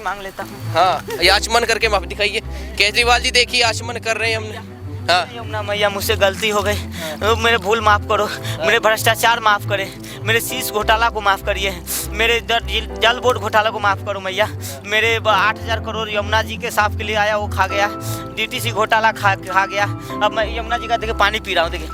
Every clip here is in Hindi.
माफी मांग लेता हूँ। हाँ, ये आचमन करके माफी दिखाइए। केजरीवाल जी देखिए आचमन कर रहे हैं हमने। हाँ, यमुना मैया मुझसे गलती हो गई, मेरे भूल माफ़ करो, मेरे भ्रष्टाचार माफ़ करे, मेरे शीश घोटाला को माफ़ करिए, मेरे जल बोर्ड घोटाला को माफ़ करो मैया। मेरे 8,000 करोड़ यमुना जी के साफ के लिए आया वो खा गया, DTC घोटाला खा गया। अब मैं यमुना जी का देखिए पानी पी रहा हूँ। देखिए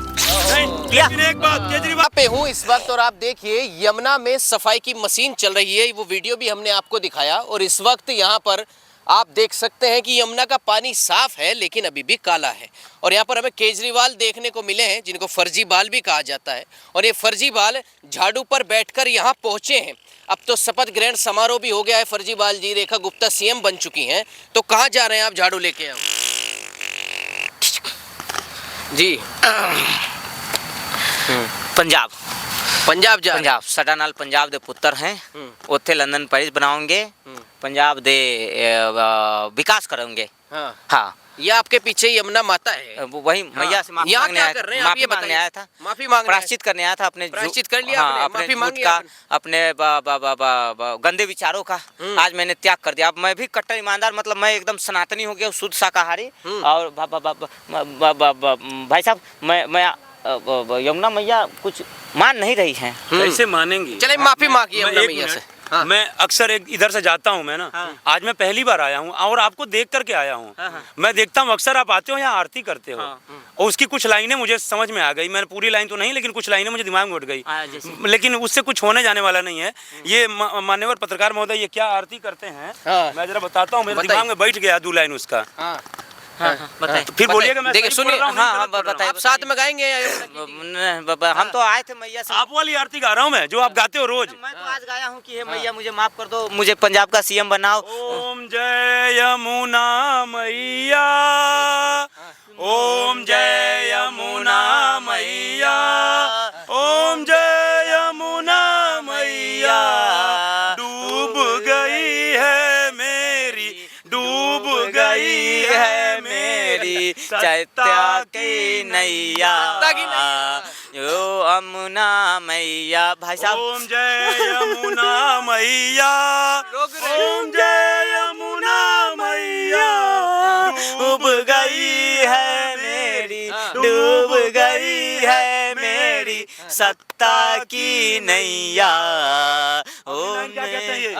लेकिन एक बात केजरीवाल पे हूँ इस वक्त और आप देखिए यमुना में सफाई की मशीन चल रही है। वो वीडियो भी हमने आपको दिखाया और इस वक्त यहाँ पर आप देख सकते हैं कि यमुना का पानी साफ है लेकिन अभी भी काला है। और यहाँ पर हमें केजरीवाल देखने को मिले हैं जिनको फर्जी बाल भी कहा जाता है, और ये फर्जी बाल झाड़ू पर बैठकर यहाँ पहुँचे हैं। अब तो शपथ ग्रहण समारोह भी हो गया है। फर्जी बाल जी, रेखा गुप्ता CM बन चुकी हैं, तो कहाँ जा रहे हैं आप झाड़ू लेके? आप जी पंजाब जा रहे पंजाब साਡਾ ਨਾਲ पंजाब दे पुत्र हैं, ਉੱਥੇ लंदन पेरिस बनाओगे, पंजाब दे विकास करेंगे। हाँ, हाँ, ये आपके पीछे यमुना माता है। वही मैया से माफी यहाँ मांगने क्या आया कर था। रहे हैं आप? माफी ये मांगने बताइए। आया था, माफी मांगने प्रायश्चित करने आया था अपने प्रायश्चित कर लिया आपने? अपने माफी मांगी का आपने? अपने गंदे विचारों का आज मैंने त्याग कर दिया। अब मैं भी कट्टर ईमानदार, मतलब मैं एकदम सनातनी हो गया, शुद्ध शाकाहारी। और भाई साहब मैं यमुना मैया कुछ मान नहीं रही हैं। कैसे मानेंगी? चले माफी मांगिए मैं यमुना एक मैया से। मिनट, हाँ। मैं अक्सर इधर से जाता हूँ मैं ना। आज मैं पहली बार आया हूँ और आपको देख करके आया हूँ। मैं देखता हूँ अक्सर आप आते हो यहाँ आरती करते हो। और उसकी कुछ लाइनें मुझे समझ में आ गई। मैंने पूरी लाइन तो नहीं, लेकिन कुछ लाइनें मुझे दिमाग में उठ गई। लेकिन उससे कुछ होने जाने वाला नहीं है। ये मान्यवर पत्रकार महोदय ये क्या आरती करते हैं मैं जरा बताता हूँ। मेरे दिमाग में बैठ गया 2 लाइन उसका। बताइए फिर बोलिएगा मैं देखिए सही सुनिए। बोल रहा हूँ, नहीं गलत बोल रहा हूँ। आप साथ में गाएंगे हम तो आए थे मैया से। आप वाली आरती गा रहा हूँ मैं जो आप गाते हो रोज। मैं तो आज गाया हूँ कि हे मैया मुझे माफ कर दो, मुझे पंजाब का CM बनाओ। ओम जय यमुना मैया, ओम जय यमुना मैया, ओम जय यमुना मैया। डूब गई है मेरी, डूब गई है मेरी सत्या की नैया, यो यमुना मैया। भाई साहब ओम जय यमुना मैया, ओम जय यमुना मैया। डूब गई है मेरी, डूब गई है मेरी सत्ता की नैया। ओम क्या कहते हैं ये?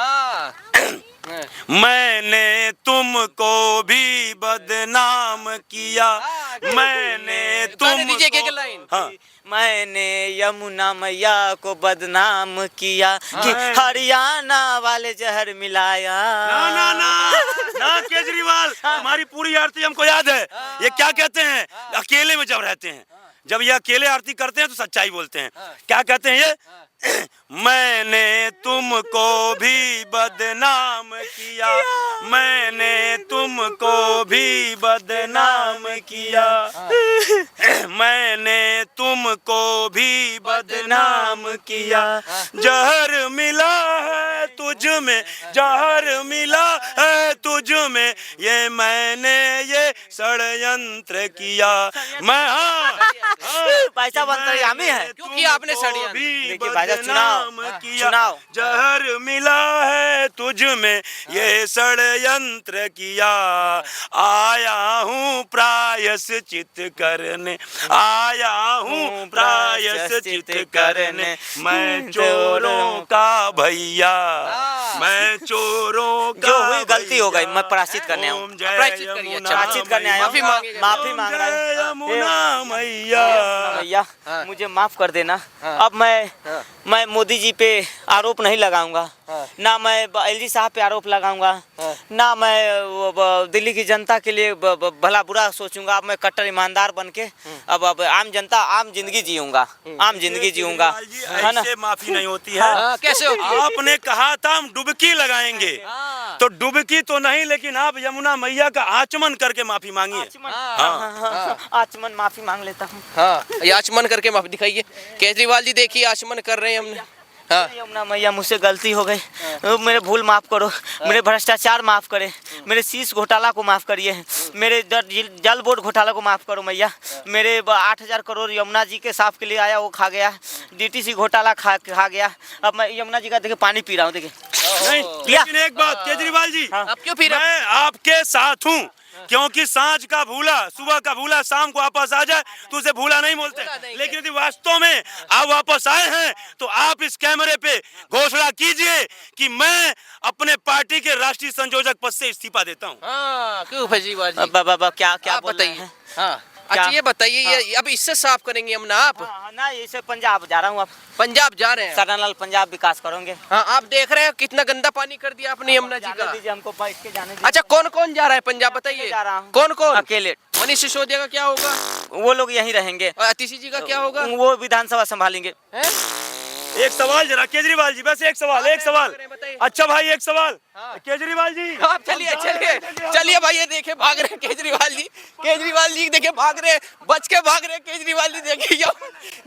मैंने तुमको भी बदनाम किया, मैंने तुमको लाइन। हाँ। मैंने यमुना मैया को बदनाम किया कि हरियाणा वाले जहर मिलाया। ना ना ना ना केजरीवाल, हमारी पूरी आरती हमको याद है। ये क्या कहते हैं अकेले में जब रहते हैं, जब ये अकेले आरती करते हैं तो सच्चाई बोलते हैं। क्या कहते हैं ये? मैंने तुमको भी बदनाम किया, मैंने तुमको भी बदनाम किया, मैंने तुमको भी बदनाम किया। जहर मिला है तुझ में, जहर मिला है तुझ में, ये मैंने ये षड्यंत्र किया। मैं पैसा अंतर्यामी है क्योंकि आपने षड्यंत्र देखिए भाई साहब, चुनाव जहर मिला है तुझ में ये षड्यंत्र किया। आया हूँ प्रायश्चित करने, आया हूँ प्रायश्चित करने। मैं चोरों का भैया, मैं चोरों का जो हुई गलती हो गई, मैं प्रायश्चित करने आया हूँ। प्रायश्चित करने आया हूँ, माफी मांग रहा हूँ। यमुना मैया, भैया मुझे माफ कर देना। अब मैं मोदी जी पे आरोप नहीं लगाऊंगा, ना मैं LG साहब पे आरोप लगाऊंगा, ना मैं दिल्ली की जनता के लिए भला बुरा सोचूंगा। अब मैं कट्टर ईमानदार बन के अब आम जनता, आम जिंदगी जीऊंगा, आम जिंदगी जीऊंगा, है ना? ऐसे माफी नहीं होती है। कैसे होती है? आपने कहा था हम डुबकी लगाएंगे, तो डुबकी तो नहीं, लेकिन आप यमुना मैया का आचमन करके माफी मांगिए। आचमन माफी मांग लेता हूँ। हाँ, ये आचमन करके माफी दिखाइए। केजरीवाल जी देखिए आचमन कर रहे हैं हमने। हाँ। यमुना मैया मुझसे गलती हो गई, मेरे भूल माफ़ करो, मेरे भ्रष्टाचार माफ़ करे, मेरे शीश घोटाला को माफ़ करिए, मेरे जल बोर्ड घोटाला को माफ़ करो मैया। मेरे 8,000 करोड़ यमुना जी के साफ के लिए आया वो खा गया, डीटीसी घोटाला खा गया। अब मैं यमुना जी का देखिए पानी पी रहा हूँ, देखिए। नहीं, लेकिन एक बात केजरीवाल जी, आप क्यों पी रहे मैं आपके साथ हूँ, क्योंकि सांझ का भूला सुबह का भूला शाम को वापस आ जाए तो उसे भूला नहीं बोलते। लेकिन यदि वास्तव में आप वापस आए हैं तो आप इस कैमरे पे घोषणा कीजिए कि मैं अपने पार्टी के राष्ट्रीय संयोजक पद से इस्तीफा देता हूँ। हाँ, क्यों केजरीवाल जी? क्या आप बताइए। बताइए? हाँ, अच्छा ये बताइए, ये अब इससे साफ करेंगे यमुना आप? ना, इसे पंजाब जा रहा हूँ। आप पंजाब जा रहे हैं? सरनाल पंजाब विकास करोगे। हाँ, आप देख रहे हो कितना गंदा पानी कर दिया आपने यमुना जी जाने का। दीजिए हमको, बैठ के जाने दीजिए। अच्छा, कौन कौन जा रहा है पंजाब बताइए? जा रहा हूँ। कौन कौन? अकेले। मनीष सिसोदिया का क्या होगा? वो लोग यहीं रहेंगे। और अतिशी जी का क्या होगा? वो विधानसभा संभालेंगे। हैं? एक सवाल जरा केजरीवाल जी, बस एक सवाल। बताइए। अच्छा भाई, एक सवाल। हाँ। केजरीवाल जी, आप चलिए भाई, ये देखे भाग रहे हैं केजरीवाल जी देखिए भाग रहे हैं, बच के भाग रहे हैं केजरीवाल जी।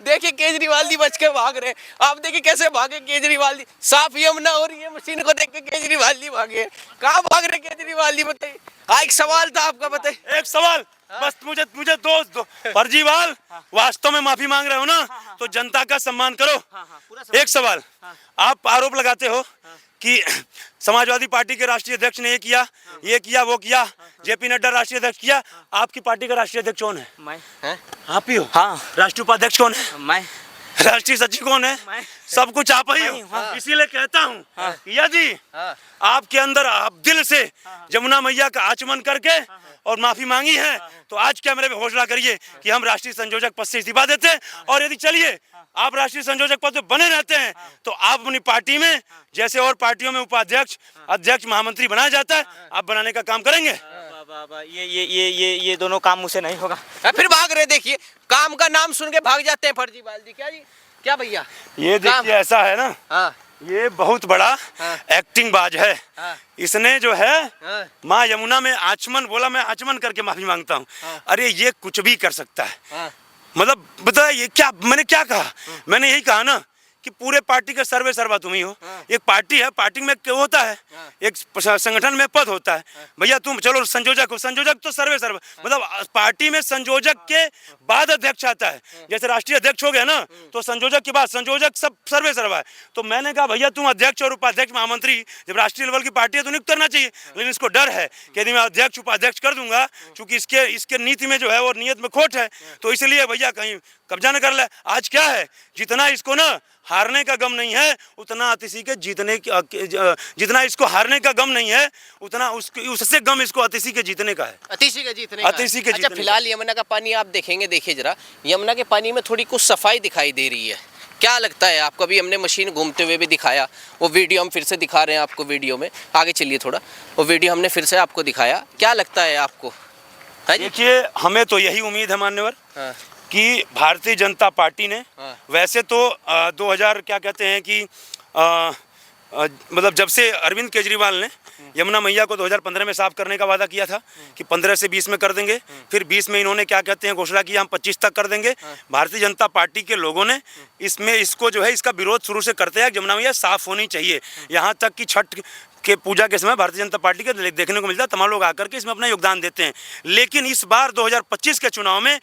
देखिए केजरीवाल जी बच के भाग रहे हैं। आप देखिए कैसे भागे केजरीवाल जी, साफ यमुना हो रही है, मशीन को देख के केजरीवाल जी भागे। कहाँ भाग रहे केजरीवाल जी बताइए? हाँ, एक सवाल था आपका, बताइए। एक सवाल बस। मुझे दो फर्जीवाल, वास्तव में माफी मांग रहे हो ना, तो जनता का सम्मान करो। एक सवाल, आप आरोप लगाते हो कि समाजवादी पार्टी के राष्ट्रीय अध्यक्ष ने ये किया वो किया, जेपी नड्डा राष्ट्रीय अध्यक्ष किया। आपकी पार्टी का राष्ट्रीय अध्यक्ष कौन है? मैं। आप ही हो? हाँ। राष्ट्रीय उपाध्यक्ष कौन है? मैं। राष्ट्रीय सचिव कौन है? मैं। सब कुछ आप ही मैं हो। हूँ, हाँ। इसीलिए कहता हूँ कि यदि हाँ। आपके अंदर आप दिल से जमुना मैया का आचमन करके और माफी मांगी है, तो आज कैमरे पे घोषणा करिए कि हम राष्ट्रीय संयोजक पद से इस्तीफा देते हैं। और यदि चलिए आप राष्ट्रीय संयोजक पद पे बने रहते हैं तो आप अपनी पार्टी में, जैसे और पार्टियों में उपाध्यक्ष, अध्यक्ष, महामंत्री बनाया जाता है, आप बनाने का काम करेंगे। ये दोनों काम मुझसे नहीं होगा। फिर भाग रहे, देखिए काम का नाम सुन के भाग जाते हैं फर्जीवाल जी। क्या जी, क्या भैया? ये देखिए ऐसा है ना, हाँ। ये बहुत बड़ा एक्टिंग बाज है। हाँ। इसने जो है हाँ। माँ यमुना में आचमन बोला, मैं आचमन करके माफी मांगता हूँ। अरे ये कुछ भी कर सकता है। हाँ। मतलब बताइए क्या मैंने क्या कहा? मैंने यही कहा ना कि पूरे पार्टी का सर्वे सर्वा तुम ही हो। एक पार्टी है, पार्टी में क्या होता है, एक संगठन में पद होता है। भैया तुम चलो संयोजक हो, संयोजक तो सर्वे सर्वा, मतलब पार्टी में संयोजक के बाद अध्यक्ष आता है। जैसे राष्ट्रीय अध्यक्ष हो गया ना, तो संयोजक के बाद संयोजक सब सर्वे सर्वा है। तो मैंने कहा भैया तुम अध्यक्ष और उपाध्यक्ष, महामंत्री, जब राष्ट्रीय लेवल की पार्टी है तो नियुक्त करना चाहिए। लेकिन इसको डर है कि यदि मैं अध्यक्ष उपाध्यक्ष कर दूंगा, चूंकि इसके नीति में जो है और नियत में खोट है, तो इसलिए भैया कहीं कब्जा न कर ले। आज क्या है, जितना इसको ना हारने का गम नहीं है, उतना अतिशी के जितना इसको हारने का गम नहीं है, उतना उससे गम इसको अतिशी के जीतने का है। अतिशी के जीतने का। अतिशी के अच्छा, जीतने फिलहाल यमुना का पानी आप देखेंगे, देखिए जरा, यमुना के पानी में थोड़ी कुछ सफाई दिखाई दे रही है। क्या लगता है आपको? अभी हमने मशीन घूमते हुए भी दिखाया, वो वीडियो हम फिर से दिखा रहे हैं आपको। वीडियो में आगे चलिए थोड़ा, वो वीडियो हमने फिर से आपको दिखाया। क्या लगता है आपको? देखिए हमें तो यही उम्मीद है मान्यवर कि भारतीय जनता पार्टी ने, वैसे तो 2000 क्या कहते हैं कि मतलब जब से अरविंद केजरीवाल ने यमुना मैया को 2015 में साफ करने का वादा किया था कि 15 से 20 में कर देंगे, फिर 20 में इन्होंने क्या कहते हैं घोषणा की हम 25 तक कर देंगे। भारतीय जनता पार्टी के लोगों ने इसको जो है इसका विरोध शुरू से करते हैं। यमुना मैया साफ होनी चाहिए। यहाँ तक कि छठ के पूजा के समय भारतीय जनता पार्टी के देखने को मिलता है, तमाम लोग आकर के इसमें अपना योगदान देते हैं। लेकिन इस बार 2025 के चुनाव में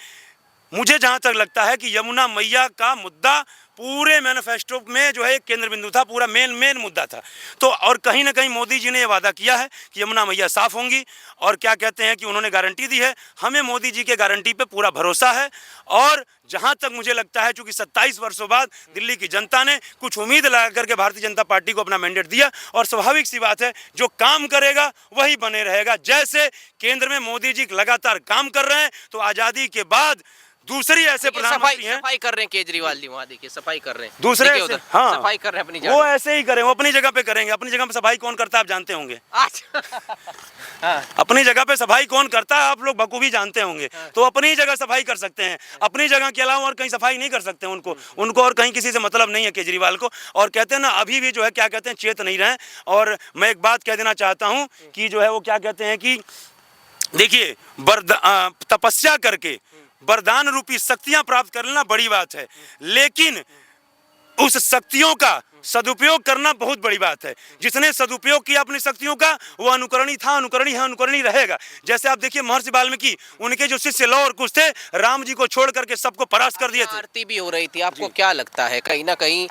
मुझे जहाँ तक लगता है कि यमुना मैया का मुद्दा पूरे मैनिफेस्टो में जो है एक केंद्र बिंदु था, पूरा मेन मुद्दा था। तो और कहीं ना कहीं मोदी जी ने ये वादा किया है कि यमुना मैया साफ होंगी, और क्या कहते हैं कि उन्होंने गारंटी दी है। हमें मोदी जी के गारंटी पे पूरा भरोसा है। और जहाँ तक मुझे लगता है, चूंकि 27 वर्षों बाद दिल्ली की जनता ने कुछ उम्मीद लगा करके भारतीय जनता पार्टी को अपना मैंडेट दिया, और स्वाभाविक सी बात है जो काम करेगा वही बने रहेगा। जैसे केंद्र में मोदी जी लगातार काम कर रहे हैं, तो आज़ादी के बाद दूसरी ऐसे प्रधानमंत्री हैं, सफाई कर रहे हैं केजरीवाल जी, वहाँ देखिए सफाई कर रहे हैं दूसरे ऐसे, हाँ, सफाई कर रहे हैं अपनी जगह। वो ऐसे ही करें, वो अपनी जगह पे करेंगे। अपनी जगह पे सफाई कौन करता है आप जानते होंगे। अपनी जगह पे सफाई कौन करता है आप लोग बखूबी जानते होंगे। तो अपनी जगह सफाई कर सकते हैं, अपनी जगह के अलावा और कहीं सफाई नहीं कर सकते। उनको और कहीं किसी से मतलब नहीं है केजरीवाल को। और कहते हैं ना, अभी भी जो है क्या कहते हैं, चेत नहीं रहे। और मैं एक बात कह देना चाहता हूँ कि जो है वो क्या कहते हैं कि देखिए, तपस्या करके वरदान रूपी शक्तियां प्राप्त कर लेना बड़ी बात है, लेकिन उस शक्तियों का सदुपयोग करना बहुत बड़ी बात है। जिसने सदुपयोग किया अपनी शक्तियों का वो अनुकरणीय था, अनुकरणीय है, अनुकरणीय रहेगा। जैसे आप देखिए महर्षि वाल्मीकि, उनके जो शिष्य लौ और कुश थे, राम जी को छोड़ करके सबको परास्त कर दिए थे। आरती भी हो रही थी, आपको क्या लगता है कहीं ना कहीं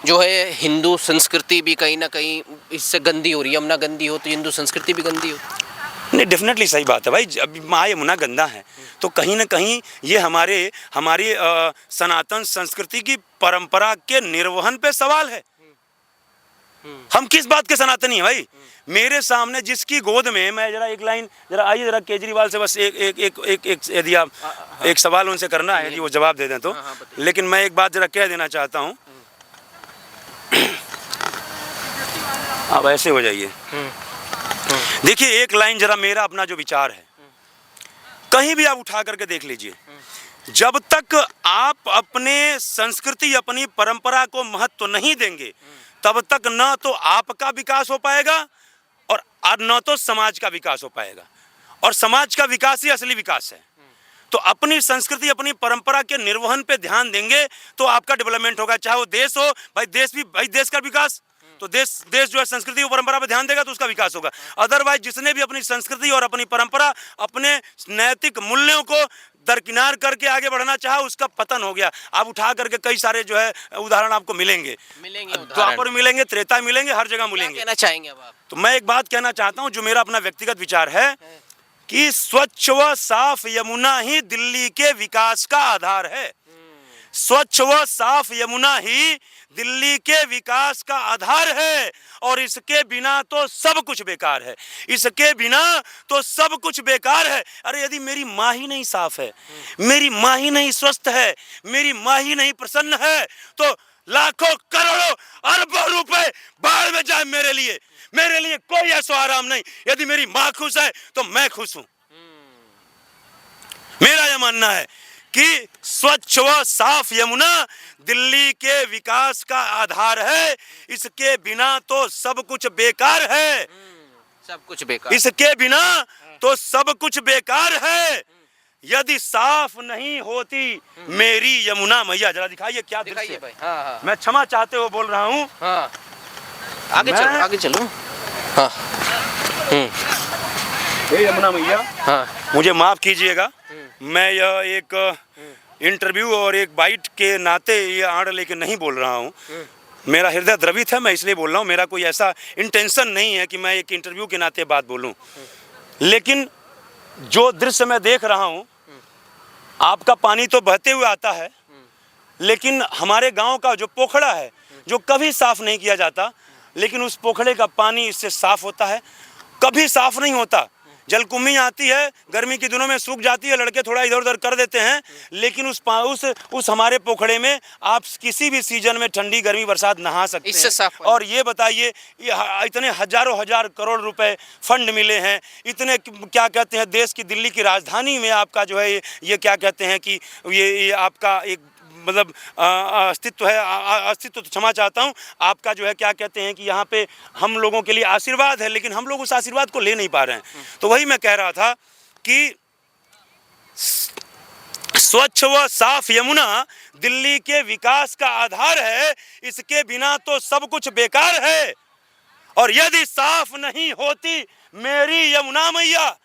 जो है हिंदू संस्कृति भी कहीं ना कहीं इससे गंदी हो रही है? यमुना गंदी हो तो हिंदू संस्कृति भी गंदी हो? नहीं, डेफिनेटली सही बात है भाई। जब माँ यमुना गंदा है तो कहीं ना कहीं ये हमारी सनातन संस्कृति की परंपरा के निर्वहन पे सवाल है। हम किस बात के सनातनी हैं भाई? मेरे सामने जिसकी गोद में, मैं जरा एक लाइन, जरा आइए जरा केजरीवाल से बस एक यदि आप एक सवाल उनसे करना है, यदि वो जवाब दे दें तो। लेकिन मैं एक बात जरा कह देना चाहता हूँ, आप ऐसे हो जाइए। देखिए एक लाइन जरा, मेरा अपना जो विचार है, कहीं भी आप उठा करके देख लीजिए, जब तक आप अपने संस्कृति, अपनी परंपरा को महत्व नहीं देंगे, तब तक न तो आपका विकास हो पाएगा और न तो समाज का विकास हो पाएगा। और समाज का विकास ही असली विकास है। तो अपनी संस्कृति, अपनी परंपरा के निर्वहन पे ध्यान देंगे तो आपका डेवलपमेंट होगा। चाहे वो देश हो भाई, देश का विकास, तो देश जो है संस्कृति और परंपरा पे ध्यान देगा तो उसका विकास होगा। अदरवाइज जिसने भी अपनी संस्कृति और अपनी परंपरा, अपने नैतिक मूल्यों को दरकिनार करके आगे बढ़ना चाहा, उसका पतन हो गया। आप उठा करके कई सारे जो है उदाहरण आपको मिलेंगे, द्वापर मिलेंगे, त्रेता मिलेंगे, हर जगह मिलेंगे। कहना चाहेंगे अब आप? तो मैं एक बात कहना चाहता हूँ, जो मेरा अपना व्यक्तिगत विचार है कि स्वच्छ व साफ यमुना ही दिल्ली के विकास का आधार है। स्वच्छ व साफ यमुना ही दिल्ली के विकास का आधार है और इसके बिना तो सब कुछ बेकार है। इसके बिना तो सब कुछ बेकार है। अरे यदि मेरी माँ ही नहीं साफ है, मेरी माँ ही नहीं स्वस्थ है, मेरी माँ ही नहीं प्रसन्न है, तो लाखों करोड़ों अरबों रुपए बाढ़ में जाए मेरे लिए कोई ऐसा आराम नहीं। यदि मेरी माँ खुश है तो मैं खुश हूं। मेरा यह मानना है कि स्वच्छ व साफ यमुना दिल्ली के विकास का आधार है। इसके बिना तो सब कुछ बेकार है। सब कुछ बेकार, इसके बिना तो सब कुछ बेकार है। यदि साफ नहीं होती मेरी यमुना मैया, जरा दिखाइए क्या दृश्य है। हाँ। मैं क्षमा चाहते हुए बोल रहा हूँ। हाँ। आगे चलो। हाँ। हे यमुना मैया, हाँ। मुझे माफ कीजिएगा, मैं यह एक इंटरव्यू और एक बाइट के नाते ये आड़ लेके नहीं बोल रहा हूँ। मेरा हृदय द्रवित है, मैं इसलिए बोल रहा हूँ। मेरा कोई ऐसा इंटेंशन नहीं है कि मैं एक इंटरव्यू के नाते बात बोलूँ। लेकिन जो दृश्य मैं देख रहा हूँ, आपका पानी तो बहते हुए आता है, लेकिन हमारे गांव का जो पोखड़ा है, जो कभी साफ नहीं किया जाता, लेकिन उस पोखड़े का पानी इससे साफ होता है। कभी साफ नहीं होता। जलकुंभी आती है, गर्मी के दिनों में सूख जाती है, लड़के थोड़ा इधर उधर कर देते हैं, लेकिन उस हमारे पोखड़े में आप किसी भी सीजन में, ठंडी गर्मी बरसात, नहा सकते हैं। इससे साफ। और ये बताइए, ये इतने हजारों हजार करोड़ रुपए फंड मिले हैं, इतने क्या कहते हैं, देश की दिल्ली की राजधानी में आपका जो है ये क्या कहते हैं कि ये आपका एक मतलब अस्तित्व है, अस्तित्व तो क्षमा चाहता हूँ, आपका जो है क्या कहते हैं कि यहाँ पे हम लोगों के लिए आशीर्वाद है, लेकिन हम लोग उस आशीर्वाद को ले नहीं पा रहे हैं। तो वही मैं कह रहा था कि स्वच्छ व साफ यमुना दिल्ली के विकास का आधार है। इसके बिना तो सब कुछ बेकार है। और यदि साफ नहीं होती मेरी यमुना मैया,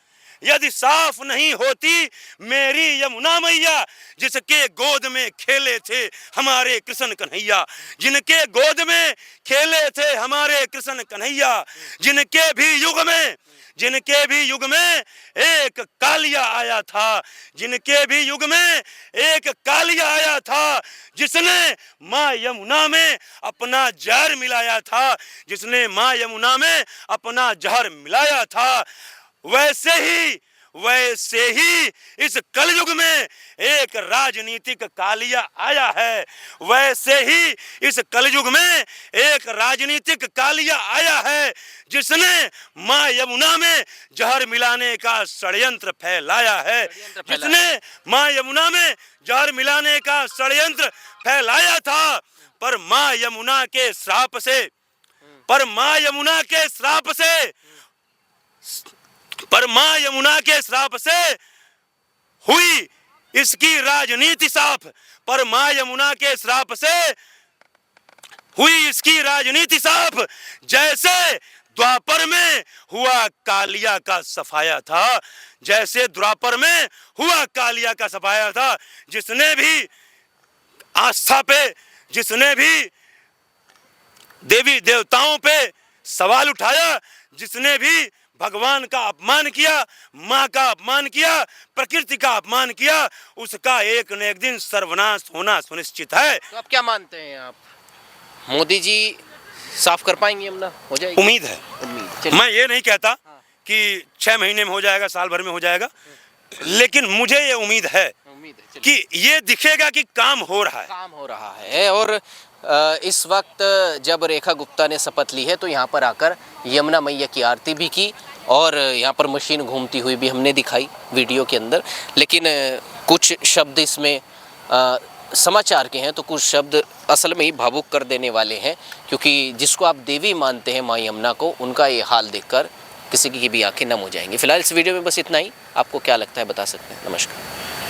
यदि साफ नहीं होती मेरी यमुना मैया, जिसके गोद में खेले थे हमारे कृष्ण कन्हैया, जिनके गोद में खेले थे हमारे कृष्ण कन्हैया, जिनके भी युग में एक कालिया आया था, जिनके भी युग में एक कालिया आया था, जिसने माँ यमुना में अपना जहर मिलाया था, जिसने माँ यमुना में अपना जहर मिलाया था, वैसे ही इस कलयुग में एक राजनीतिक कालिया आया है। वैसे ही इस कलयुग में एक राजनीतिक कालिया आया है, जिसने माँ यमुना में जहर मिलाने का षड्यंत्र फैलाया है, जिसने माँ यमुना में जहर मिलाने का षड्यंत्र फैलाया था। पर माँ यमुना के श्राप से हुई इसकी राजनीति साफ। पर माँ यमुना के श्राप से हुई इसकी राजनीति साफ, जैसे द्वापर में हुआ कालिया का सफाया था, जैसे द्वापर में हुआ कालिया का सफाया था। जिसने भी आस्था पे, जिसने भी देवी देवताओं पे सवाल उठाया, जिसने भी भगवान का अपमान किया, माँ का अपमान किया, प्रकृति का अपमान किया, उसका एक न एक दिन सर्वनाश होना सुनिश्चित है। तो आप क्या मानते हैं, आप मोदी जी साफ कर पाएंगे यमुना? हो जाएगी? उम्मीद है। उम्मीद। मैं ये नहीं कहता कि 6 महीने में हो जाएगा, साल भर में हो जाएगा, लेकिन मुझे ये उम्मीद है कि ये दिखेगा कि काम हो रहा है। काम हो रहा है। और इस वक्त जब रेखा गुप्ता ने शपथ ली है तो यहाँ पर आकर यमुना मैया की आरती भी की और यहाँ पर मशीन घूमती हुई भी हमने दिखाई वीडियो के अंदर। लेकिन कुछ शब्द इसमें समाचार के हैं तो कुछ शब्द असल में ही भावुक कर देने वाले हैं, क्योंकि जिसको आप देवी मानते हैं माँ यमुना को, उनका ये हाल देखकर किसी की भी आंखें नम हो जाएंगी। फिलहाल इस वीडियो में बस इतना ही। आपको क्या लगता है बता सकते हैं। नमस्कार।